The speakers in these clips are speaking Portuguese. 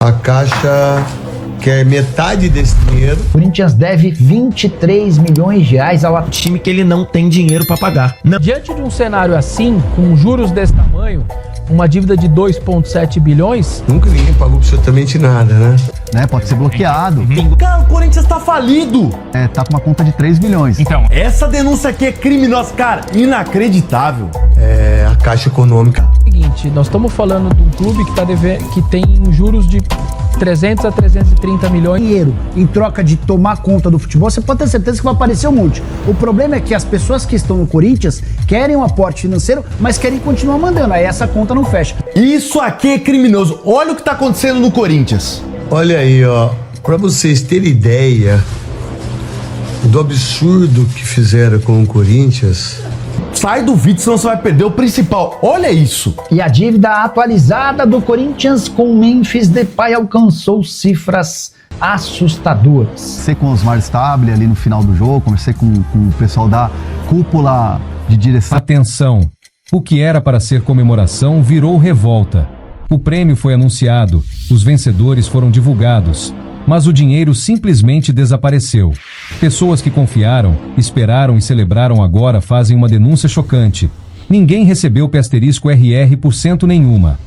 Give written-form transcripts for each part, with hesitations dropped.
A Caixa quer metade desse dinheiro. O Corinthians deve 23 milhões de reais ao time que ele não tem dinheiro para pagar. Não. Diante de um cenário assim, com juros desse tamanho, uma dívida de 2,7 bilhões... Nunca ninguém pagou absolutamente nada, né? Pode ser bloqueado. Cara, o Corinthians tá falido. Tá com uma conta de 3 milhões. Então, essa denúncia aqui é criminosa, cara, inacreditável. É a Caixa Econômica. Seguinte, nós estamos falando de um clube que tem juros de 300 a 330 milhões. Dinheiro em troca de tomar conta do futebol, você pode ter certeza que vai aparecer um monte. O problema é que as pessoas que estão no Corinthians querem um aporte financeiro, mas querem continuar mandando. Aí essa conta não fecha. Isso aqui é criminoso. Olha o que tá acontecendo no Corinthians. Olha aí, ó. Pra vocês terem ideia do absurdo que fizeram com o Corinthians... Sai do vídeo, senão você vai perder o principal. Olha isso. E a dívida atualizada do Corinthians com Memphis Depay alcançou cifras assustadoras. Conversei com o Osmar Stabile ali no final do jogo, conversei com o pessoal da cúpula de direção. Atenção! O que era para ser comemoração virou revolta. O prêmio foi anunciado, os vencedores foram divulgados, mas o dinheiro simplesmente desapareceu. Pessoas que confiaram, esperaram e celebraram agora fazem uma denúncia chocante. Ninguém recebeu *RR por cento nenhuma.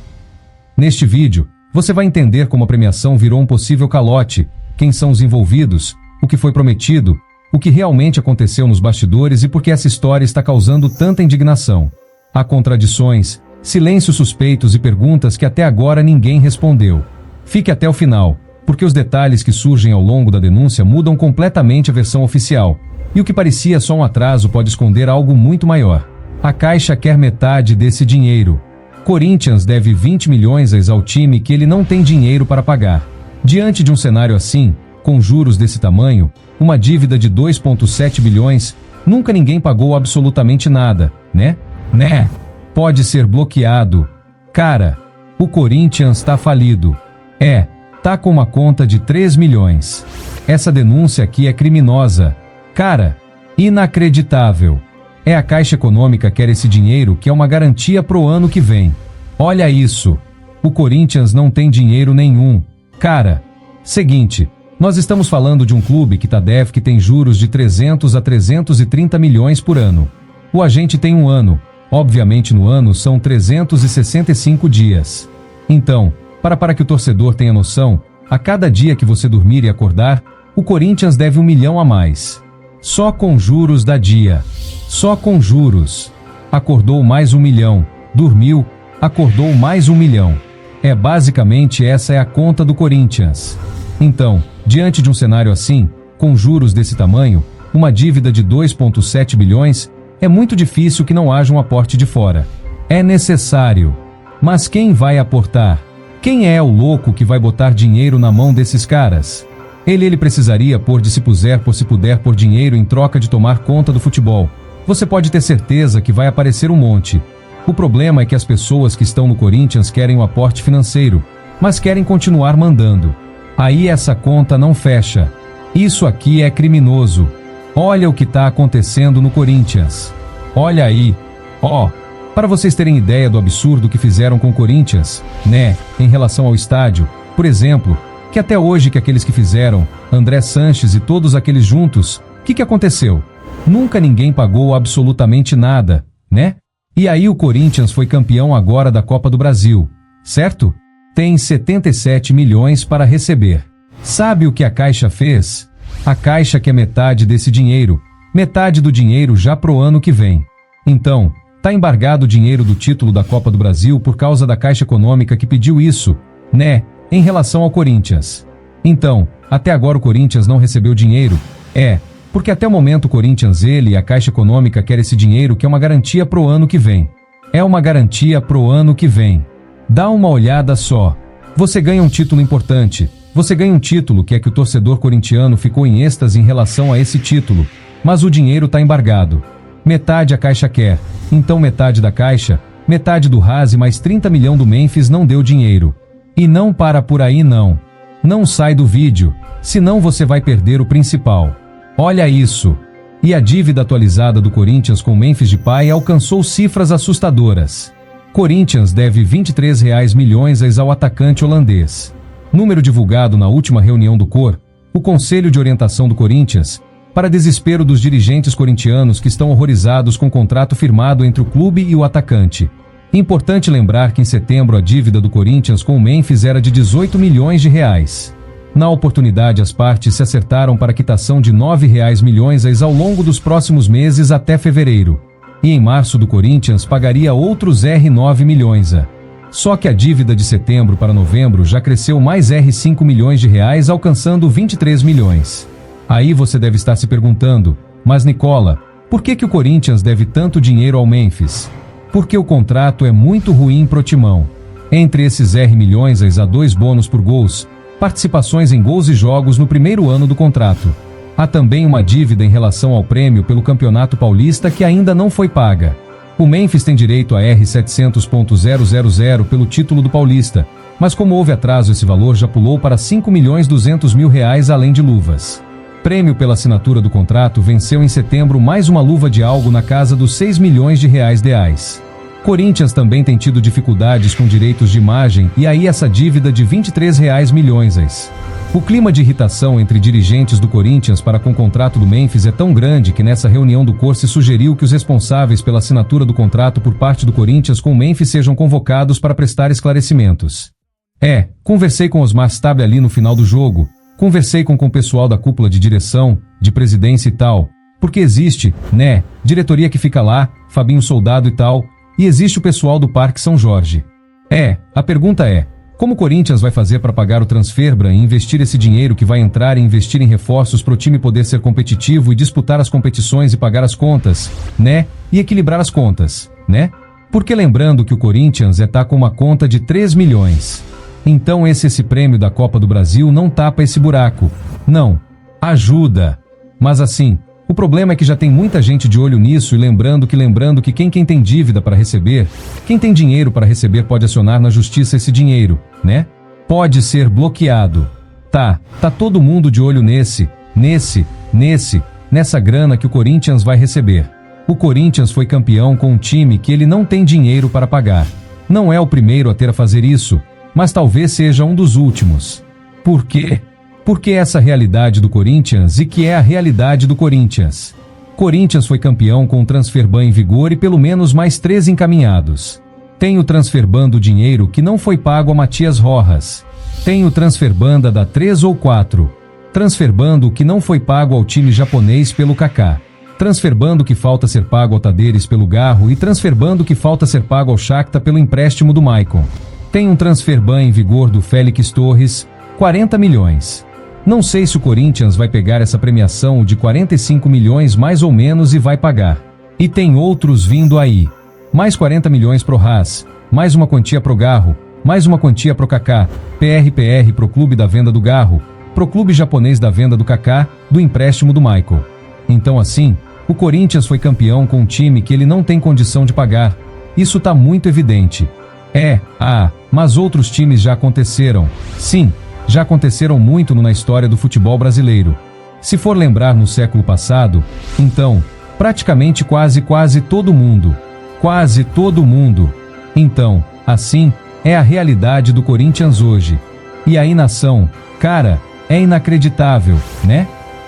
Neste vídeo, você vai entender como a premiação virou um possível calote, quem são os envolvidos, o que foi prometido, o que realmente aconteceu nos bastidores e por que essa história está causando tanta indignação. Há contradições, silêncios suspeitos e perguntas que até agora ninguém respondeu. Fique até o final, porque os detalhes que surgem ao longo da denúncia mudam completamente a versão oficial, e o que parecia só um atraso pode esconder algo muito maior. A Caixa quer metade desse dinheiro. Corinthians deve 20 milhões ao time que ele não tem dinheiro para pagar. Diante de um cenário assim, com juros desse tamanho, uma dívida de 2,7 bilhões, nunca ninguém pagou absolutamente nada, né? Pode ser bloqueado. Cara, o Corinthians tá falido. Tá com uma conta de 3 milhões. Essa denúncia aqui é criminosa. Cara, inacreditável. A Caixa Econômica quer esse dinheiro que é uma garantia pro ano que vem. Olha isso. O Corinthians não tem dinheiro nenhum. Cara, seguinte, nós estamos falando de um clube que tem juros de 300 a 330 milhões por ano. O agente tem um ano. Obviamente no ano são 365 dias. Então, para que o torcedor tenha noção, a cada dia que você dormir e acordar, o Corinthians deve 1 milhão a mais. Só com juros da dia. Só com juros. Acordou mais 1 milhão. Dormiu, acordou mais 1 milhão. Basicamente essa é a conta do Corinthians. Então, diante de um cenário assim, com juros desse tamanho, uma dívida de 2,7 bilhões, é muito difícil que não haja um aporte de fora. É necessário. Mas quem vai aportar? Quem é o louco que vai botar dinheiro na mão desses caras? Ele precisaria se puder pôr dinheiro em troca de tomar conta do futebol. Você pode ter certeza que vai aparecer um monte. O problema é que as pessoas que estão no Corinthians querem o aporte financeiro, mas querem continuar mandando. Aí essa conta não fecha. Isso aqui é criminoso. Olha o que está acontecendo no Corinthians. Olha aí. Para vocês terem ideia do absurdo que fizeram com o Corinthians, em relação ao estádio, por exemplo, que até hoje que aqueles que fizeram, André Sanches e todos aqueles juntos, o que aconteceu? Nunca ninguém pagou absolutamente nada, E aí o Corinthians foi campeão agora da Copa do Brasil, certo? Tem 77 milhões para receber. Sabe o que a Caixa fez? A Caixa quer metade desse dinheiro, metade do dinheiro já pro ano que vem. Então, tá embargado o dinheiro do título da Copa do Brasil por causa da Caixa Econômica que pediu isso, em relação ao Corinthians. Então, até agora o Corinthians não recebeu dinheiro. Porque até o momento o Corinthians e a Caixa Econômica quer esse dinheiro que é uma garantia pro ano que vem. É uma garantia pro ano que vem. Dá uma olhada só. Você ganha um título importante. Você ganha um título que o torcedor corintiano ficou em êxtase em relação a esse título. Mas o dinheiro tá embargado. Metade a Caixa quer. Então metade da Caixa, metade do Haas e mais 30 milhões do Memphis não deu dinheiro. E não para por aí não. Não sai do vídeo, senão você vai perder o principal. Olha isso. E a dívida atualizada do Corinthians com Memphis Depay alcançou cifras assustadoras. Corinthians deve 23 milhões ao atacante holandês. Número divulgado na última reunião do COR, o Conselho de Orientação do Corinthians, para desespero dos dirigentes corintianos que estão horrorizados com o contrato firmado entre o clube e o atacante. Importante lembrar que em setembro a dívida do Corinthians com o Memphis era de 18 milhões de reais. Na oportunidade, as partes se acertaram para a quitação de R$ 9 milhões ao longo dos próximos meses até fevereiro. E em março do Corinthians pagaria outros R$ 9 milhões. Só que a dívida de setembro para novembro já cresceu mais R$ 5 milhões de reais, alcançando 23 milhões. Aí você deve estar se perguntando, mas Nicola, por que o Corinthians deve tanto dinheiro ao Memphis? Porque o contrato é muito ruim pro Timão. Entre esses R$ milhões há 2 bônus por gols, participações em gols e jogos no primeiro ano do contrato. Há também uma dívida em relação ao prêmio pelo Campeonato Paulista que ainda não foi paga. O Memphis tem direito a R$ 700.000 pelo título do Paulista, mas como houve atraso, esse valor já pulou para R$ 5.200.000 além de luvas. Prêmio pela assinatura do contrato venceu em setembro mais uma luva de algo na casa dos R$ 6 milhões de reais. Corinthians também tem tido dificuldades com direitos de imagem e aí essa dívida de R$ 23 milhões. O clima de irritação entre dirigentes do Corinthians para com o contrato do Memphis é tão grande que nessa reunião do COR se sugeriu que os responsáveis pela assinatura do contrato por parte do Corinthians com o Memphis sejam convocados para prestar esclarecimentos. Conversei com Osmar Stabile ali no final do jogo, conversei com o pessoal da cúpula de direção, de presidência e tal, porque existe, diretoria que fica lá, Fabinho Soldado e tal, e existe o pessoal do Parque São Jorge. A pergunta é, como o Corinthians vai fazer para pagar o Transferbra e investir esse dinheiro que vai entrar e investir em reforços para o time poder ser competitivo e disputar as competições e pagar as contas, e equilibrar as contas, Porque lembrando que o Corinthians tá com uma conta de 3 milhões. Então esse prêmio da Copa do Brasil não tapa esse buraco. Não. Ajuda. Mas assim, o problema é que já tem muita gente de olho nisso e lembrando que quem tem dívida para receber, quem tem dinheiro para receber pode acionar na justiça esse dinheiro, Pode ser bloqueado. Tá todo mundo de olho nessa grana que o Corinthians vai receber. O Corinthians foi campeão com um time que ele não tem dinheiro para pagar. Não é o primeiro a ter a fazer isso, mas talvez seja um dos últimos. Por quê? Porque essa realidade do Corinthians e que é a realidade do Corinthians. Corinthians foi campeão com o Transferban em vigor e pelo menos mais 3 encaminhados. Tem o Transferban do dinheiro que não foi pago a Matias Rojas. Tem o Transferban da 3 ou 4. Transferban do que não foi pago ao time japonês pelo Kaká. Transferban do que falta ser pago ao Tadeiros pelo Garro e Transferban do que falta ser pago ao Shakhtar pelo empréstimo do Maicon. Tem um Transferban em vigor do Félix Torres, 40 milhões. Não sei se o Corinthians vai pegar essa premiação de 45 milhões mais ou menos e vai pagar. E tem outros vindo aí. Mais 40 milhões pro Haas, mais uma quantia pro Garro, mais uma quantia pro Kaká, PRPR pro clube da venda do Garro, pro clube japonês da venda do Kaká, do empréstimo do Michael. Então assim, o Corinthians foi campeão com um time que ele não tem condição de pagar. Isso tá muito evidente. Mas outros times já aconteceram. Sim, já aconteceram muito na história do futebol brasileiro. Se for lembrar no século passado, então, praticamente quase todo mundo. Quase todo mundo. Então, assim, é a realidade do Corinthians hoje. E aí, nação, cara, é inacreditável,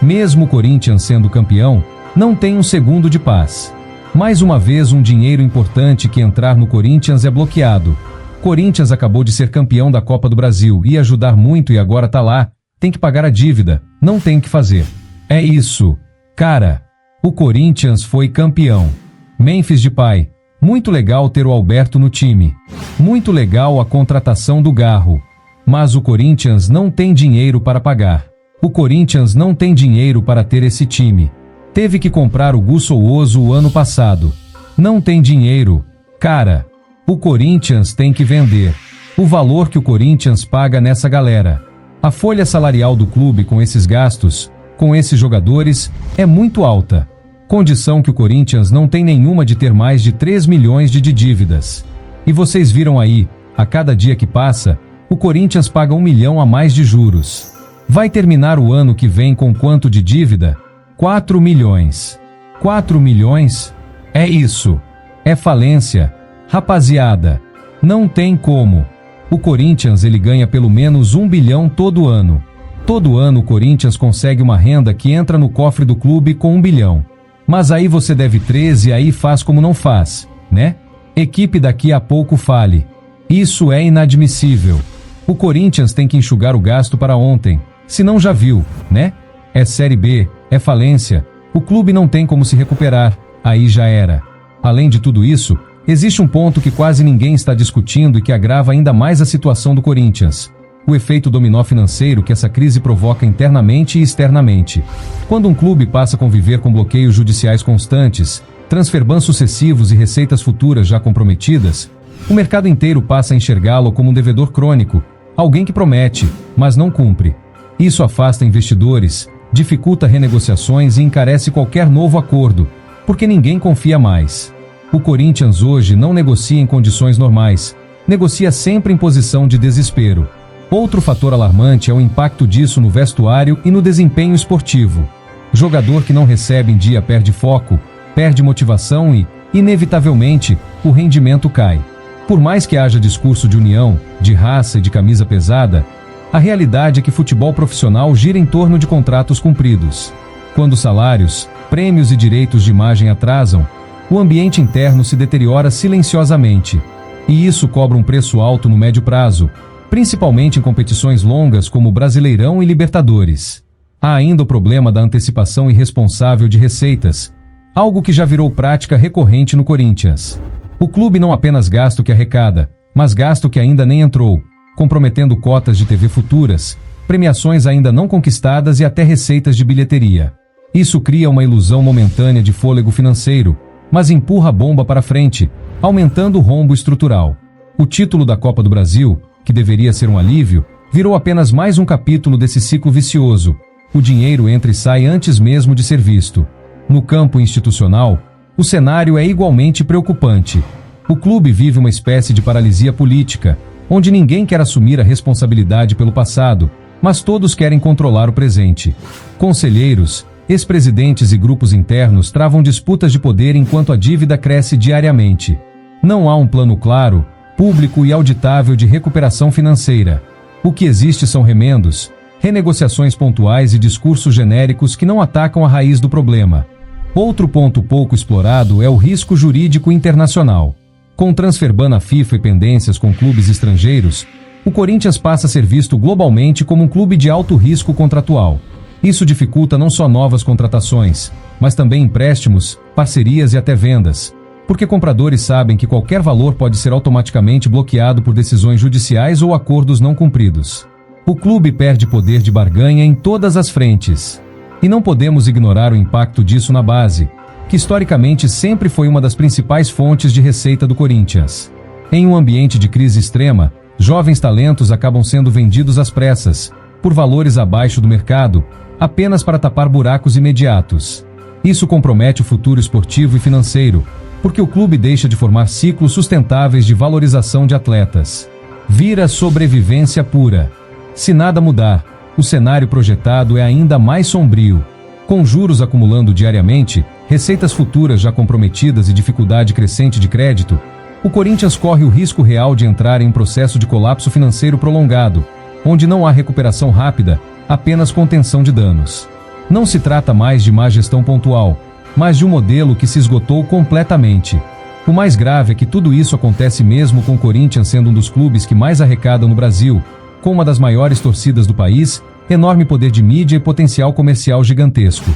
Mesmo o Corinthians sendo campeão, não tem um segundo de paz. Mais uma vez um dinheiro importante que entrar no Corinthians é bloqueado. Corinthians acabou de ser campeão da Copa do Brasil, ia ajudar muito e agora tá lá, tem que pagar a dívida, não tem o que fazer. É isso. Cara, o Corinthians foi campeão. Memphis Depay, muito legal ter o Alberto no time. Muito legal a contratação do Garro. Mas o Corinthians não tem dinheiro para pagar. O Corinthians não tem dinheiro para ter esse time. Teve que comprar o Gu Souza o ano passado. Não tem dinheiro. Cara, o Corinthians tem que vender. O valor que o Corinthians paga nessa galera. A folha salarial do clube com esses gastos, com esses jogadores, é muito alta. Condição que o Corinthians não tem nenhuma de ter mais de 3 milhões de dívidas. E vocês viram aí, a cada dia que passa, o Corinthians paga 1 milhão a mais de juros. Vai terminar o ano que vem com quanto de dívida? 4 milhões. 4 milhões? É isso. É falência. Rapaziada, não tem como. O Corinthians ele ganha pelo menos 1 bilhão todo ano. Todo ano o Corinthians consegue uma renda que entra no cofre do clube com 1 bilhão. Mas aí você deve 13 e aí faz como não faz, né? Equipe daqui a pouco fale. Isso é inadmissível. O Corinthians tem que enxugar o gasto para ontem, senão já viu, né? É Série B, é falência, o clube não tem como se recuperar, aí já era. Além de tudo isso, existe um ponto que quase ninguém está discutindo e que agrava ainda mais a situação do Corinthians. O efeito dominó financeiro que essa crise provoca internamente e externamente. Quando um clube passa a conviver com bloqueios judiciais constantes, transferbans sucessivos e receitas futuras já comprometidas, o mercado inteiro passa a enxergá-lo como um devedor crônico, alguém que promete, mas não cumpre. Isso afasta investidores, dificulta renegociações e encarece qualquer novo acordo, porque ninguém confia mais. O Corinthians hoje não negocia em condições normais, negocia sempre em posição de desespero. Outro fator alarmante é o impacto disso no vestuário e no desempenho esportivo. Jogador que não recebe em dia perde foco, perde motivação e, inevitavelmente, o rendimento cai. Por mais que haja discurso de união, de raça e de camisa pesada, a realidade é que futebol profissional gira em torno de contratos cumpridos. Quando salários, prêmios e direitos de imagem atrasam, o ambiente interno se deteriora silenciosamente. E isso cobra um preço alto no médio prazo, principalmente em competições longas como Brasileirão e Libertadores. Há ainda o problema da antecipação irresponsável de receitas, algo que já virou prática recorrente no Corinthians. O clube não apenas gasta o que arrecada, mas gasta o que ainda nem entrou, comprometendo cotas de TV futuras, premiações ainda não conquistadas e até receitas de bilheteria. Isso cria uma ilusão momentânea de fôlego financeiro, mas empurra a bomba para frente, aumentando o rombo estrutural. O título da Copa do Brasil, que deveria ser um alívio, virou apenas mais um capítulo desse ciclo vicioso. O dinheiro entra e sai antes mesmo de ser visto. No campo institucional, o cenário é igualmente preocupante. O clube vive uma espécie de paralisia política, onde ninguém quer assumir a responsabilidade pelo passado, mas todos querem controlar o presente. Conselheiros, ex-presidentes e grupos internos travam disputas de poder enquanto a dívida cresce diariamente. Não há um plano claro, público e auditável de recuperação financeira. O que existe são remendos, renegociações pontuais e discursos genéricos que não atacam a raiz do problema. Outro ponto pouco explorado é o risco jurídico internacional. Com transferban na FIFA e pendências com clubes estrangeiros, o Corinthians passa a ser visto globalmente como um clube de alto risco contratual. Isso dificulta não só novas contratações, mas também empréstimos, parcerias e até vendas, porque compradores sabem que qualquer valor pode ser automaticamente bloqueado por decisões judiciais ou acordos não cumpridos. O clube perde poder de barganha em todas as frentes. E não podemos ignorar o impacto disso na base, que historicamente sempre foi uma das principais fontes de receita do Corinthians. Em um ambiente de crise extrema, jovens talentos acabam sendo vendidos às pressas, por valores abaixo do mercado, apenas para tapar buracos imediatos. Isso compromete o futuro esportivo e financeiro, porque o clube deixa de formar ciclos sustentáveis de valorização de atletas. Vira sobrevivência pura. Se nada mudar, o cenário projetado é ainda mais sombrio. Com juros acumulando diariamente, receitas futuras já comprometidas e dificuldade crescente de crédito, o Corinthians corre o risco real de entrar em um processo de colapso financeiro prolongado, onde não há recuperação rápida, apenas contenção de danos. Não se trata mais de má gestão pontual, mas de um modelo que se esgotou completamente. O mais grave é que tudo isso acontece mesmo com o Corinthians sendo um dos clubes que mais arrecadam no Brasil, com uma das maiores torcidas do país, enorme poder de mídia e potencial comercial gigantesco.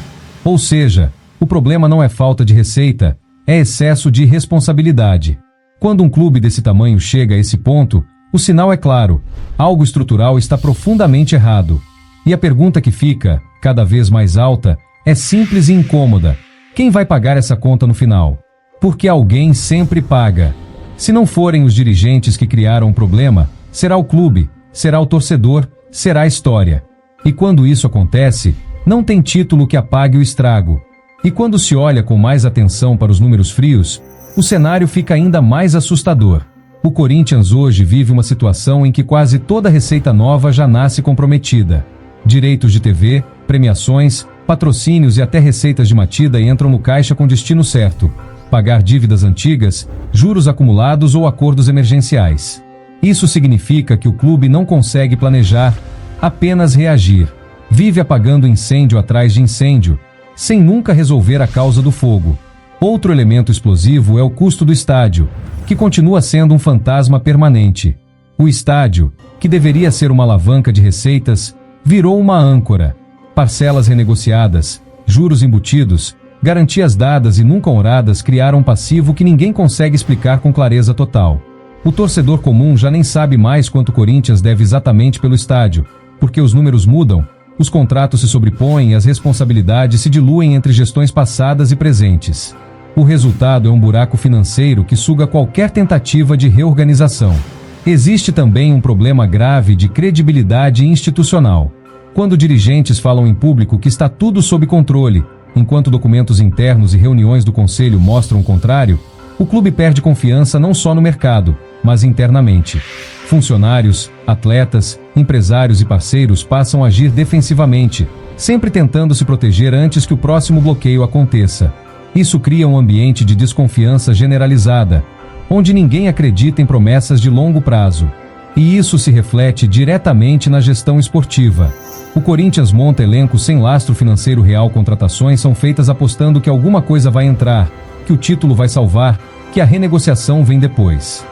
Ou seja, o problema não é falta de receita, é excesso de irresponsabilidade. Quando um clube desse tamanho chega a esse ponto, o sinal é claro, algo estrutural está profundamente errado. E a pergunta que fica, cada vez mais alta, é simples e incômoda. Quem vai pagar essa conta no final? Porque alguém sempre paga. Se não forem os dirigentes que criaram o problema, será o clube, será o torcedor, será a história. E quando isso acontece, não tem título que apague o estrago. E quando se olha com mais atenção para os números frios, o cenário fica ainda mais assustador. O Corinthians hoje vive uma situação em que quase toda receita nova já nasce comprometida. Direitos de TV, premiações, patrocínios e até receitas de matida entram no caixa com destino certo: pagar dívidas antigas, juros acumulados ou acordos emergenciais. Isso significa que o clube não consegue planejar, apenas reagir. Vive apagando incêndio atrás de incêndio, sem nunca resolver a causa do fogo. Outro elemento explosivo é o custo do estádio, que continua sendo um fantasma permanente. O estádio, que deveria ser uma alavanca de receitas, virou uma âncora. Parcelas renegociadas, juros embutidos, garantias dadas e nunca honradas criaram um passivo que ninguém consegue explicar com clareza total. O torcedor comum já nem sabe mais quanto o Corinthians deve exatamente pelo estádio, porque os números mudam, os contratos se sobrepõem e as responsabilidades se diluem entre gestões passadas e presentes. O resultado é um buraco financeiro que suga qualquer tentativa de reorganização. Existe também um problema grave de credibilidade institucional. Quando dirigentes falam em público que está tudo sob controle, enquanto documentos internos e reuniões do conselho mostram o contrário, o clube perde confiança não só no mercado, mas internamente. Funcionários, atletas, empresários e parceiros passam a agir defensivamente, sempre tentando se proteger antes que o próximo bloqueio aconteça. Isso cria um ambiente de desconfiança generalizada, onde ninguém acredita em promessas de longo prazo. E isso se reflete diretamente na gestão esportiva. O Corinthians monta elencos sem lastro financeiro real, contratações são feitas apostando que alguma coisa vai entrar, que o título vai salvar, que a renegociação vem depois.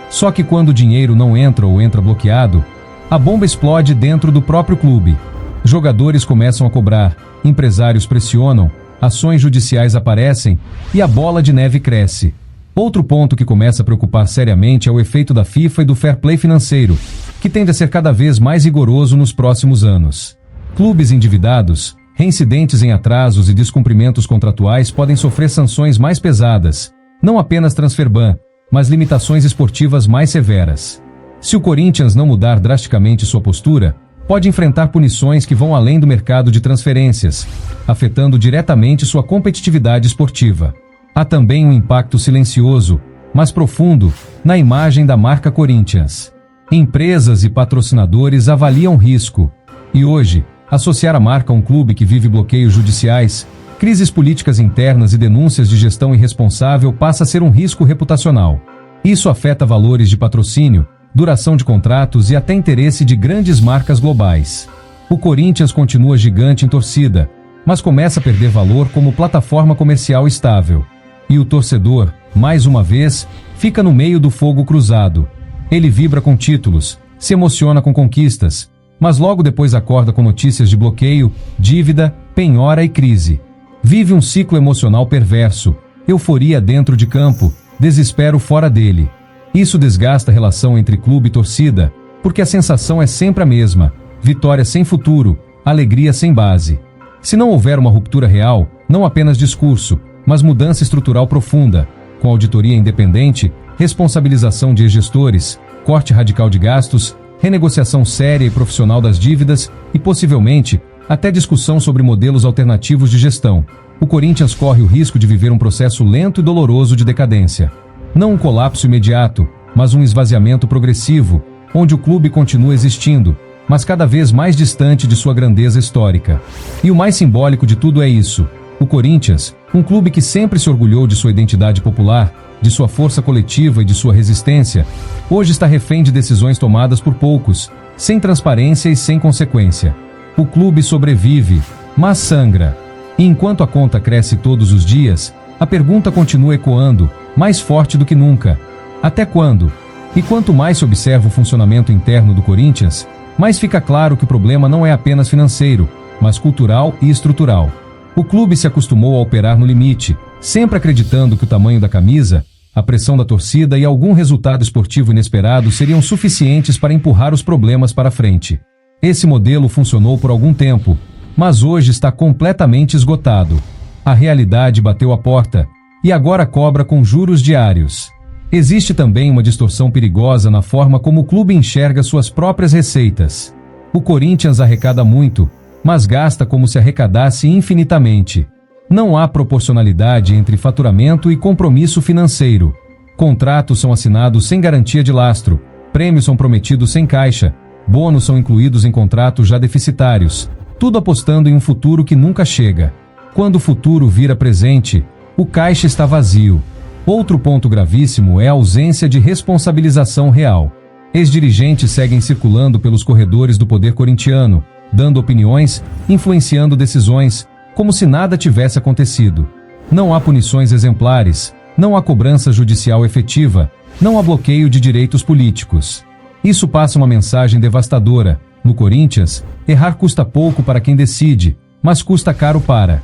Só que quando o dinheiro não entra ou entra bloqueado, a bomba explode dentro do próprio clube. Jogadores começam a cobrar, empresários pressionam, ações judiciais aparecem e a bola de neve cresce. Outro ponto que começa a preocupar seriamente é o efeito da FIFA e do fair play financeiro, que tende a ser cada vez mais rigoroso nos próximos anos. Clubes endividados, reincidentes em atrasos e descumprimentos contratuais podem sofrer sanções mais pesadas, não apenas transfer ban, mas limitações esportivas mais severas. Se o Corinthians não mudar drasticamente sua postura, pode enfrentar punições que vão além do mercado de transferências, afetando diretamente sua competitividade esportiva. Há também um impacto silencioso, mas profundo, na imagem da marca Corinthians. Empresas e patrocinadores avaliam risco. E hoje, associar a marca a um clube que vive bloqueios judiciais, crises políticas internas e denúncias de gestão irresponsável passa a ser um risco reputacional. Isso afeta valores de patrocínio, duração de contratos e até interesse de grandes marcas globais. O Corinthians continua gigante em torcida, mas começa a perder valor como plataforma comercial estável. E o torcedor, mais uma vez, fica no meio do fogo cruzado. Ele vibra com títulos, se emociona com conquistas, mas logo depois acorda com notícias de bloqueio, dívida, penhora e crise. Vive um ciclo emocional perverso, euforia dentro de campo, desespero fora dele. Isso desgasta a relação entre clube e torcida, porque a sensação é sempre a mesma: vitória sem futuro, alegria sem base. Se não houver uma ruptura real, não apenas discurso, mas mudança estrutural profunda, com auditoria independente, responsabilização de gestores, corte radical de gastos, renegociação séria e profissional das dívidas e, possivelmente, até discussão sobre modelos alternativos de gestão, o Corinthians corre o risco de viver um processo lento e doloroso de decadência. Não um colapso imediato, mas um esvaziamento progressivo, onde o clube continua existindo, mas cada vez mais distante de sua grandeza histórica. E o mais simbólico de tudo é isso: o Corinthians, um clube que sempre se orgulhou de sua identidade popular, de sua força coletiva e de sua resistência, hoje está refém de decisões tomadas por poucos, sem transparência e sem consequência. O clube sobrevive, mas sangra. E enquanto a conta cresce todos os dias, a pergunta continua ecoando, mais forte do que nunca: até quando? E quanto mais se observa o funcionamento interno do Corinthians, mais fica claro que o problema não é apenas financeiro, mas cultural e estrutural. O clube se acostumou a operar no limite, sempre acreditando que o tamanho da camisa, a pressão da torcida e algum resultado esportivo inesperado seriam suficientes para empurrar os problemas para frente. Esse modelo funcionou por algum tempo, mas hoje está completamente esgotado. A realidade bateu a porta, e agora cobra com juros diários. Existe também uma distorção perigosa na forma como o clube enxerga suas próprias receitas. O Corinthians arrecada muito, mas gasta como se arrecadasse infinitamente. Não há proporcionalidade entre faturamento e compromisso financeiro. Contratos são assinados sem garantia de lastro, prêmios são prometidos sem caixa, bônus são incluídos em contratos já deficitários, tudo apostando em um futuro que nunca chega. Quando o futuro vira presente, o caixa está vazio. Outro ponto gravíssimo é a ausência de responsabilização real. Ex-dirigentes seguem circulando pelos corredores do poder corintiano, dando opiniões, influenciando decisões, como se nada tivesse acontecido. Não há punições exemplares, não há cobrança judicial efetiva, não há bloqueio de direitos políticos. Isso passa uma mensagem devastadora. No Corinthians, errar custa pouco para quem decide, mas custa caro para.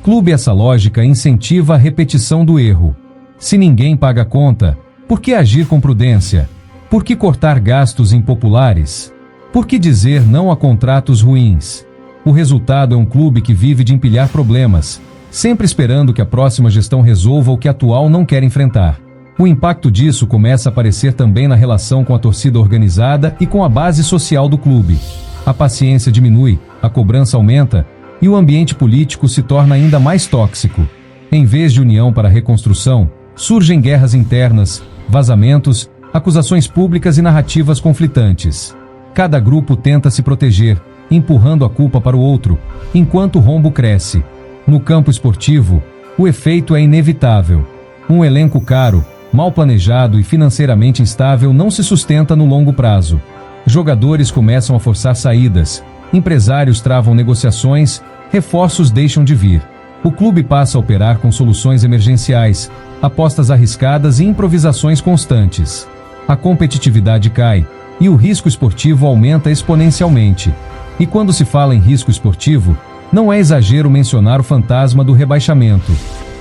Clube. Essa lógica incentiva a repetição do erro. Se ninguém paga a conta, por que agir com prudência? Por que cortar gastos impopulares? Por que dizer não a contratos ruins? O resultado é um clube que vive de empilhar problemas, sempre esperando que a próxima gestão resolva o que a atual não quer enfrentar. O impacto disso começa a aparecer também na relação com a torcida organizada e com a base social do clube. A paciência diminui, a cobrança aumenta e o ambiente político se torna ainda mais tóxico. Em vez de união para a reconstrução, surgem guerras internas, vazamentos, acusações públicas e narrativas conflitantes. Cada grupo tenta se proteger, empurrando a culpa para o outro, enquanto o rombo cresce. No campo esportivo, o efeito é inevitável. Um elenco caro, mal planejado e financeiramente instável não se sustenta no longo prazo. Jogadores começam a forçar saídas, empresários travam negociações, reforços deixam de vir. O clube passa a operar com soluções emergenciais, apostas arriscadas e improvisações constantes. A competitividade cai e o risco esportivo aumenta exponencialmente. E quando se fala em risco esportivo, não é exagero mencionar o fantasma do rebaixamento,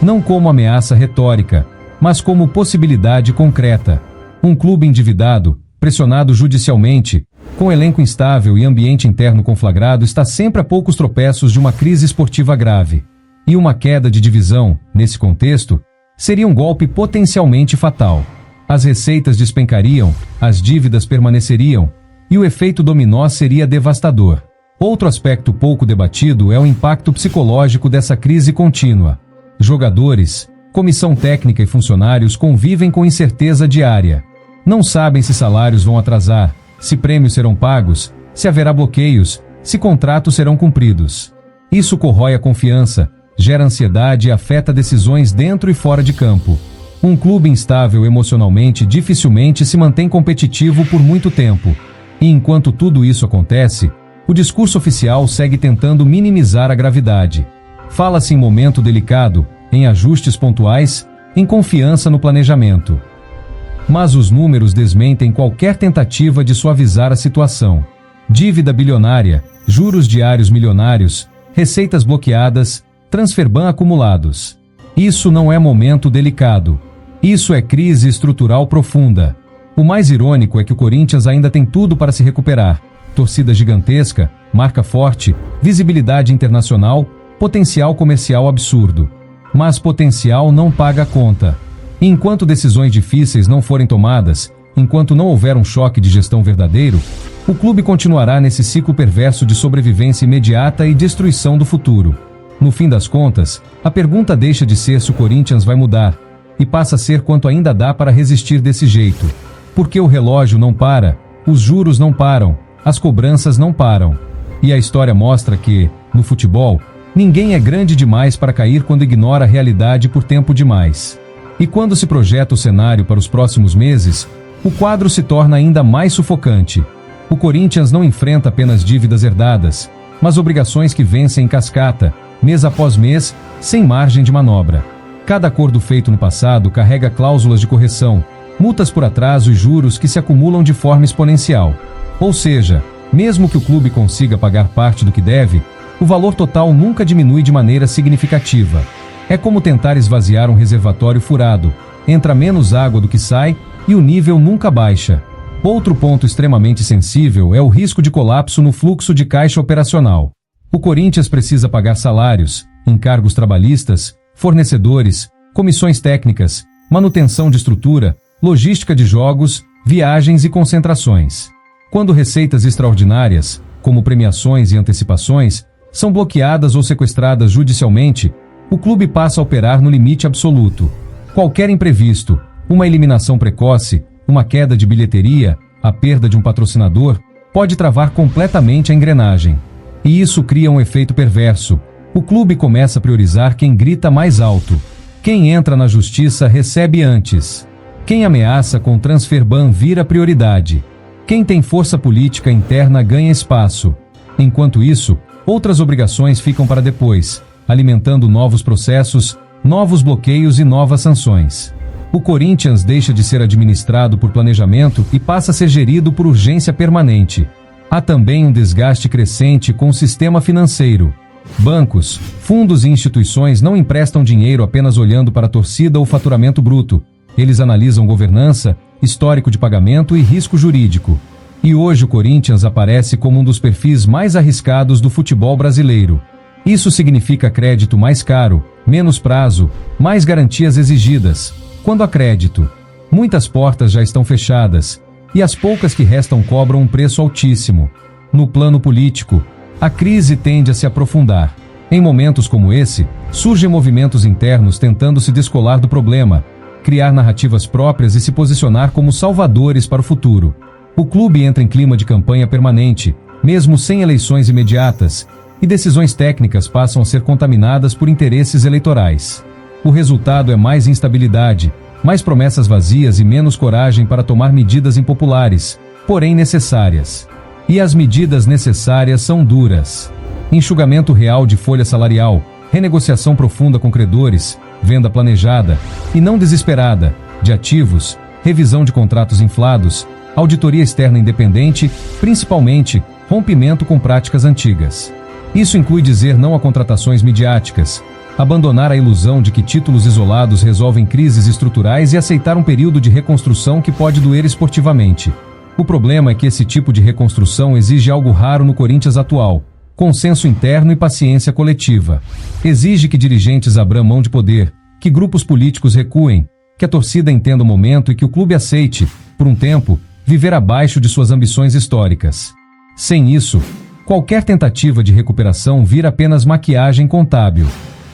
não como ameaça retórica, mas como possibilidade concreta. Um clube endividado, pressionado judicialmente, com elenco instável e ambiente interno conflagrado, está sempre a poucos tropeços de uma crise esportiva grave. E uma queda de divisão, nesse contexto, seria um golpe potencialmente fatal. As receitas despencariam, as dívidas permaneceriam, e o efeito dominó seria devastador. Outro aspecto pouco debatido é o impacto psicológico dessa crise contínua. Jogadores, comissão técnica e funcionários convivem com incerteza diária. Não sabem se salários vão atrasar, se prêmios serão pagos, se haverá bloqueios, se contratos serão cumpridos. Isso corrói a confiança, gera ansiedade e afeta decisões dentro e fora de campo. Um clube instável emocionalmente dificilmente se mantém competitivo por muito tempo. E enquanto tudo isso acontece, o discurso oficial segue tentando minimizar a gravidade. Fala-se em momento delicado, em ajustes pontuais, em confiança no planejamento. Mas os números desmentem qualquer tentativa de suavizar a situação. Dívida bilionária, juros diários milionários, receitas bloqueadas, transferban acumulados. Isso não é momento delicado. Isso é crise estrutural profunda. O mais irônico é que o Corinthians ainda tem tudo para se recuperar. Torcida gigantesca, marca forte, visibilidade internacional, potencial comercial absurdo. Mas potencial não paga a conta. E enquanto decisões difíceis não forem tomadas, enquanto não houver um choque de gestão verdadeiro, o clube continuará nesse ciclo perverso de sobrevivência imediata e destruição do futuro. No fim das contas, a pergunta deixa de ser se o Corinthians vai mudar, e passa a ser quanto ainda dá para resistir desse jeito. Porque o relógio não para, os juros não param, as cobranças não param. E a história mostra que, no futebol, ninguém é grande demais para cair quando ignora a realidade por tempo demais. E quando se projeta o cenário para os próximos meses, o quadro se torna ainda mais sufocante. O Corinthians não enfrenta apenas dívidas herdadas, mas obrigações que vencem em cascata, mês após mês, sem margem de manobra. Cada acordo feito no passado carrega cláusulas de correção, multas por atraso e juros que se acumulam de forma exponencial. Ou seja, mesmo que o clube consiga pagar parte do que deve, o valor total nunca diminui de maneira significativa. É como tentar esvaziar um reservatório furado. Entra menos água do que sai e o nível nunca baixa. Outro ponto extremamente sensível é o risco de colapso no fluxo de caixa operacional. O Corinthians precisa pagar salários, encargos trabalhistas, fornecedores, comissões técnicas, manutenção de estrutura, logística de jogos, viagens e concentrações. Quando receitas extraordinárias, como premiações e antecipações, são bloqueadas ou sequestradas judicialmente, o clube passa a operar no limite absoluto. Qualquer imprevisto, uma eliminação precoce, uma queda de bilheteria, a perda de um patrocinador, pode travar completamente a engrenagem. E isso cria um efeito perverso. O clube começa a priorizar quem grita mais alto. Quem entra na justiça recebe antes. Quem ameaça com transferban vira prioridade. Quem tem força política interna ganha espaço. Enquanto isso, outras obrigações ficam para depois, alimentando novos processos, novos bloqueios e novas sanções. O Corinthians deixa de ser administrado por planejamento e passa a ser gerido por urgência permanente. Há também um desgaste crescente com o sistema financeiro. Bancos, fundos e instituições não emprestam dinheiro apenas olhando para a torcida ou faturamento bruto. Eles analisam governança, histórico de pagamento e risco jurídico. E hoje o Corinthians aparece como um dos perfis mais arriscados do futebol brasileiro. Isso significa crédito mais caro, menos prazo, mais garantias exigidas. Quando há crédito, muitas portas já estão fechadas, e as poucas que restam cobram um preço altíssimo. No plano político, a crise tende a se aprofundar. Em momentos como esse, surgem movimentos internos tentando se descolar do problema, criar narrativas próprias e se posicionar como salvadores para o futuro. O clube entra em clima de campanha permanente, mesmo sem eleições imediatas, e decisões técnicas passam a ser contaminadas por interesses eleitorais. O resultado é mais instabilidade, mais promessas vazias e menos coragem para tomar medidas impopulares, porém necessárias. E as medidas necessárias são duras. Enxugamento real de folha salarial, renegociação profunda com credores, venda planejada, e não desesperada, de ativos, revisão de contratos inflados, auditoria externa independente, principalmente, rompimento com práticas antigas. Isso inclui dizer não a contratações midiáticas, abandonar a ilusão de que títulos isolados resolvem crises estruturais e aceitar um período de reconstrução que pode doer esportivamente. O problema é que esse tipo de reconstrução exige algo raro no Corinthians atual: consenso interno e paciência coletiva. Exige que dirigentes abram mão de poder, que grupos políticos recuem, que a torcida entenda o momento e que o clube aceite, por um tempo, viver abaixo de suas ambições históricas. Sem isso, qualquer tentativa de recuperação vira apenas maquiagem contábil.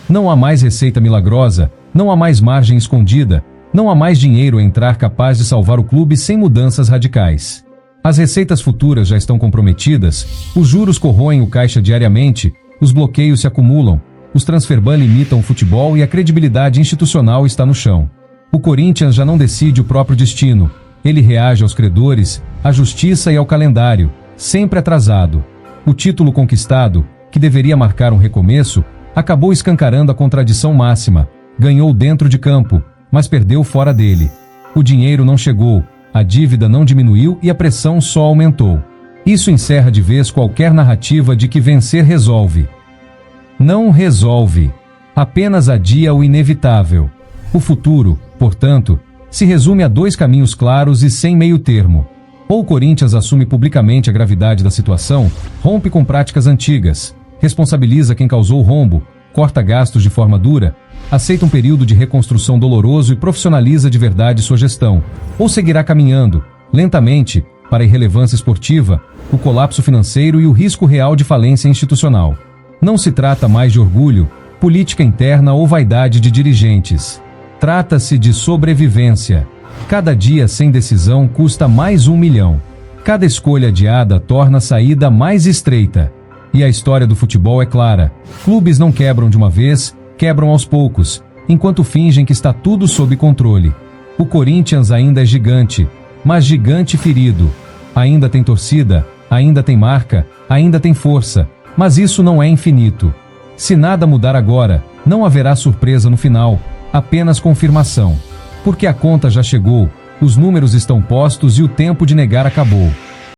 Não há mais receita milagrosa, não há mais margem escondida, não há mais dinheiro a entrar capaz de salvar o clube sem mudanças radicais. As receitas futuras já estão comprometidas, os juros corroem o caixa diariamente, os bloqueios se acumulam, os transferban limitam o futebol e a credibilidade institucional está no chão. O Corinthians já não decide o próprio destino, ele reage aos credores, à justiça e ao calendário, sempre atrasado. O título conquistado, que deveria marcar um recomeço, acabou escancarando a contradição máxima: ganhou dentro de campo, mas perdeu fora dele. O dinheiro não chegou, a dívida não diminuiu e a pressão só aumentou. Isso encerra de vez qualquer narrativa de que vencer resolve. Não resolve. Apenas adia o inevitável. O futuro, portanto, se resume a dois caminhos claros e sem meio termo. Ou o Corinthians assume publicamente a gravidade da situação, rompe com práticas antigas, responsabiliza quem causou o rombo, corta gastos de forma dura, aceita um período de reconstrução doloroso e profissionaliza de verdade sua gestão, ou seguirá caminhando, lentamente, para a irrelevância esportiva, o colapso financeiro e o risco real de falência institucional. Não se trata mais de orgulho, política interna ou vaidade de dirigentes. Trata-se de sobrevivência. Cada dia sem decisão custa mais 1 milhão. Cada escolha adiada torna a saída mais estreita. E a história do futebol é clara: clubes não quebram de uma vez, quebram aos poucos, enquanto fingem que está tudo sob controle. O Corinthians ainda é gigante, mas gigante ferido. Ainda tem torcida, ainda tem marca, ainda tem força, mas isso não é infinito. Se nada mudar agora, não haverá surpresa no final, apenas confirmação. Porque a conta já chegou, os números estão postos e o tempo de negar acabou.